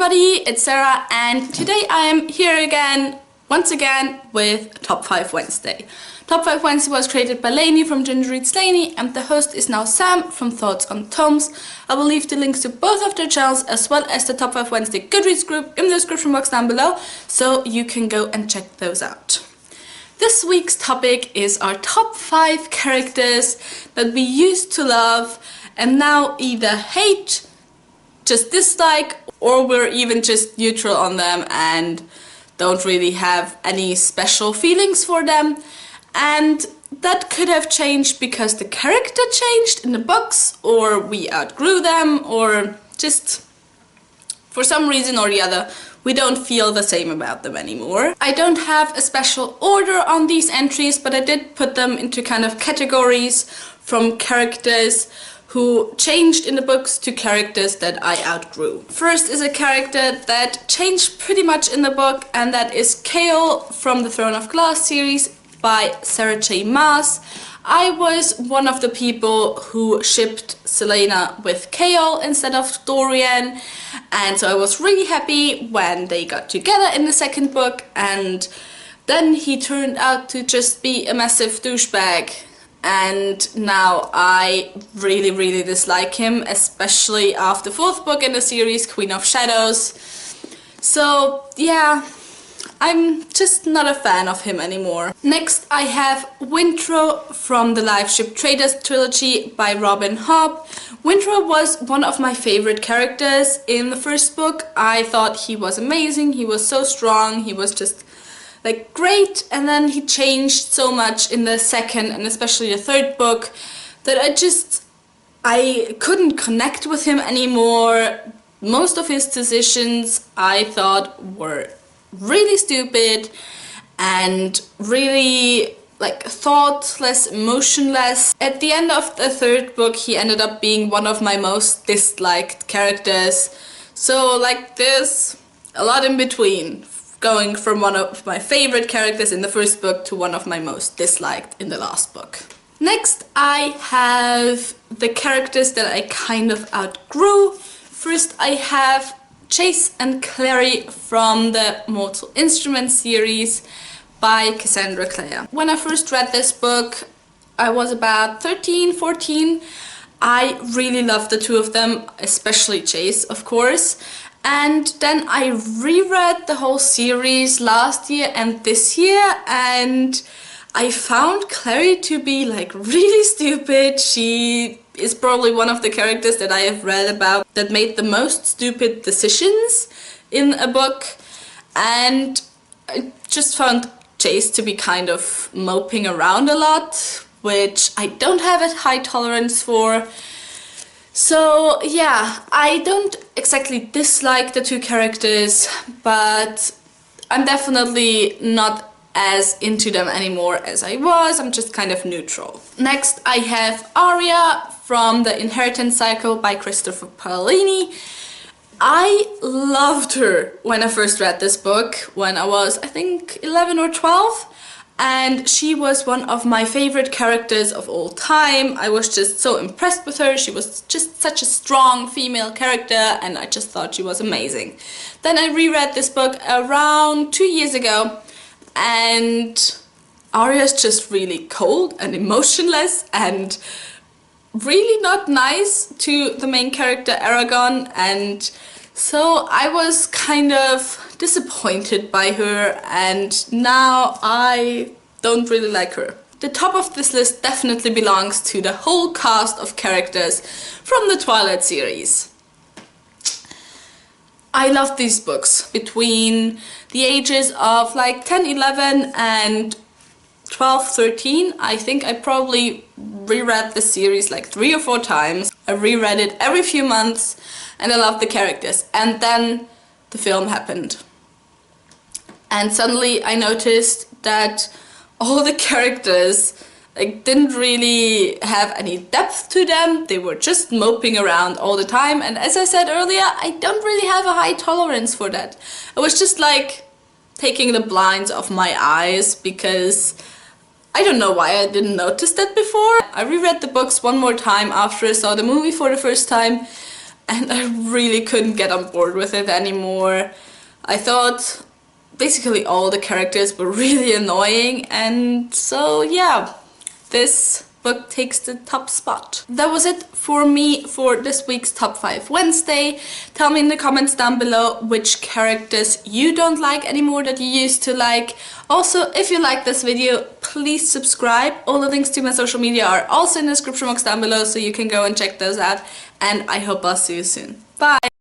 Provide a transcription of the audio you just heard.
everybody, it's Sarah and today I am here again, once again, with Top 5 Wednesday. Top 5 Wednesday was created by Lainey from Ginger Reads Lainey and the host is now Sam from Thoughts on Tomes. I will leave the links to both of their channels as well as the Top 5 Wednesday Goodreads group in the description box down below, so you can go and check those out. This week's topic is our top 5 characters that we used to love and now either hate, just dislike, or we're even just neutral on them and don't really have any special feelings for them. And that could have changed because the character changed in the books, or we outgrew them, or just for some reason or the other we don't feel the same about them anymore. I don't have a special order on these entries, but I did put them into kind of categories from characters who changed in the books to characters that I outgrew. First is a character that changed pretty much in the book, and that is Kale from the Throne of Glass series by Sarah J. Maas. I was one of the people who shipped Selena with Kale instead of Dorian, and so I was really happy when they got together in the second book, and then he turned out to just be a massive douchebag. And now I really dislike him, especially after the fourth book in the series, Queen of Shadows. So yeah, I'm just not a fan of him anymore. Next I have Wintro from the Live Ship Traders trilogy by Robin Hobb. Wintro was one of my favorite characters in the first book. I thought he was amazing, he was so strong, he was just like great, and then he changed so much in the second and especially the third book that I couldn't connect with him anymore. Most of his decisions I thought were really stupid and really like thoughtless, emotionless. At the end of the third book he ended up being one of my most disliked characters. So like there's a lot in between, going from one of my favorite characters in the first book to one of my most disliked in the last book. Next I have the characters that I kind of outgrew. First I have Chase and Clary from the Mortal Instruments series by Cassandra Clare. When I first read this book, I was about 13, 14. I really loved the two of them, especially Chase, of course. And then I reread the whole series last year and this year, and I found Clary to be like really stupid. She is probably one of the characters that I have read about that made the most stupid decisions in a book, and I just found Chase to be kind of moping around a lot, which I don't have a high tolerance for. So yeah, I don't exactly dislike the two characters, but I'm definitely not as into them anymore as I was. I'm just kind of neutral. Next I have Arya from the Inheritance Cycle by Christopher Paolini. I loved her when I first read this book when I was, I think, 11 or 12. And she was one of my favorite characters of all time. I was just so impressed with her. She was just such a strong female character and I just thought she was amazing. Then I reread this book around 2 years ago and Arya's just really cold and emotionless and really not nice to the main character Aragon, and so I was kind of disappointed by her and now I don't really like her. The top of this list definitely belongs to the whole cast of characters from the Twilight series. I love these books between the ages of like 10, 11 and 12, 13. I think I probably reread the series like 3 or 4 times. I reread it every few months and I loved the characters. And then the film happened. And suddenly I noticed that all the characters like didn't really have any depth to them. They were just moping around all the time, and as I said earlier, I don't really have a high tolerance for that. It was just like taking the blinds off my eyes because I don't know why I didn't notice that before. I reread the books one more time after I saw the movie for the first time, and I really couldn't get on board with it anymore. I thought basically all the characters were really annoying, and so yeah, this book takes the top spot. That was it for me for this week's Top 5 Wednesday. Tell me in the comments down below which characters you don't like anymore that you used to like. Also, if you like this video, please subscribe. All the links to my social media are also in the description box down below, so you can go and check those out. And I hope I'll see you soon. Bye!